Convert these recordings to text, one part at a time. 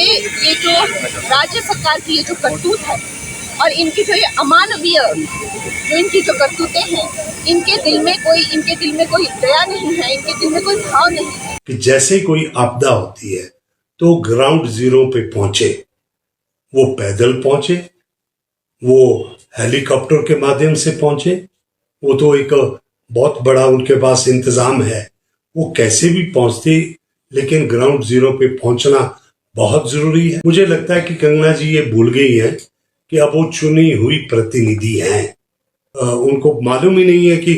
ये जो राज्य सरकार की ये जो करतूत है और इनकी जो ये अमानवीय जो इनकी जो करतूतें हैं, इनके दिल में कोई दया नहीं है, इनके दिल में कोई भाव नहीं है कि जैसे कोई आपदा होती है तो ग्राउंड जीरो पे पहुंचे, वो पैदल पहुंचे, वो हेलीकॉप्टर के माध्यम से पहुंचे, वो तो एक बहुत बड़ा उनके पास इंतजाम है, वो कैसे भी पहुंचते, लेकिन ग्राउंड जीरो पे पहुंचना बहुत जरूरी है। मुझे लगता है कि कंगना जी ये भूल गई है कि अब वो चुनी हुई प्रतिनिधि हैं। उनको मालूम ही नहीं है कि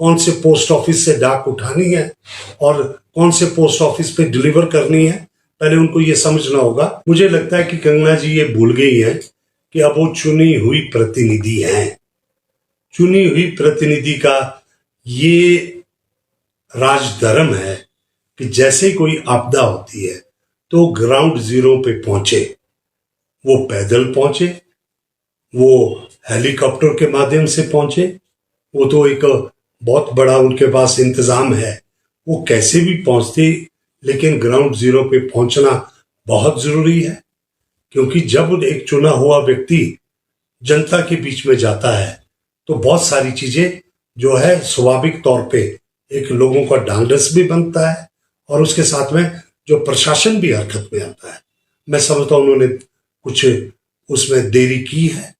कौन से पोस्ट ऑफिस से डाक उठानी है और कौन से पोस्ट ऑफिस पे डिलीवर करनी है। पहले उनको ये समझना होगा। मुझे लगता है कि कंगना जी ये भूल गई है कि अब वो चुनी हुई प्रतिनिधि हैं। चुनी हुई प्रतिनिधि का ये राजधर्म है कि जैसे कोई आपदा होती है तो ग्राउंड जीरो पे पहुंचे, वो पैदल पहुंचे, वो हेलीकॉप्टर के माध्यम से पहुंचे, वो तो एक बहुत बड़ा उनके पास इंतजाम है, वो कैसे भी पहुंचते, लेकिन ग्राउंड जीरो पे पहुंचना बहुत जरूरी है। क्योंकि जब एक चुना हुआ व्यक्ति जनता के बीच में जाता है तो बहुत सारी चीजें जो है स्वाभाविक तौर पे एक लोगों का ढांढस भी बनता है और उसके साथ में जो प्रशासन भी हरकत में आता है। मैं समझता हूं उन्होंने कुछ उसमें देरी की है,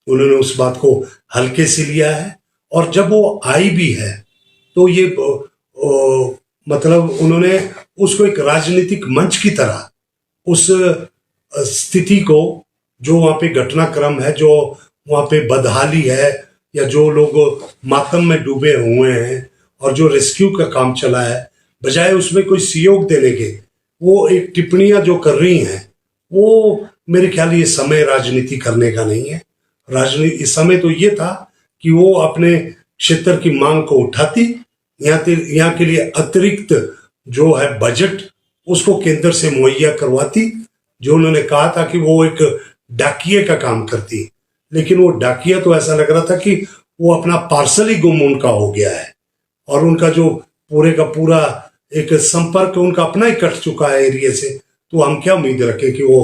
उन्होंने उस बात को हल्के से लिया है और जब वो आई भी है तो ये मतलब उन्होंने उसको एक राजनीतिक मंच की तरह उस स्थिति को, जो वहां पे घटनाक्रम है, जो वहां पे बदहाली है या जो लोग मातम में डूबे हुए हैं और जो रेस्क्यू का काम चला है, बजाय उसमें कोई सहयोग देने के वो एक टिप्पणियां जो कर रही हैं, वो मेरे ख्याल ये समय राजनीति करने का नहीं है। राजनीति इस समय तो ये था कि वो अपने क्षेत्र की मांग को उठाती, यहाँ के लिए अतिरिक्त जो है बजट उसको केंद्र से मुहैया करवाती, जो उन्होंने कहा था कि वो एक डाकिये का काम करती, लेकिन वो डाकिया तो ऐसा लग रहा था कि वो अपना पार्सल ही गुम उनका हो गया है और उनका जो पूरे का पूरा एक संपर्क उनका अपना ही कट चुका है एरिया से। तो हम क्या उम्मीद रखें कि वो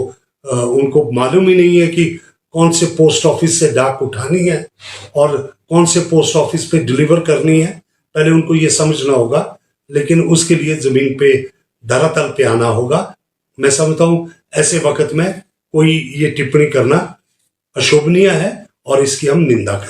उनको मालूम ही नहीं है कि कौन से पोस्ट ऑफिस से डाक उठानी है और कौन से पोस्ट ऑफिस पे डिलीवर करनी है। पहले उनको ये समझना होगा, लेकिन उसके लिए जमीन पे धरातल पे आना होगा। मैं समझता हूं ऐसे वक्त में कोई ये टिप्पणी करना अशोभनीय है और इसकी हम निंदा करें।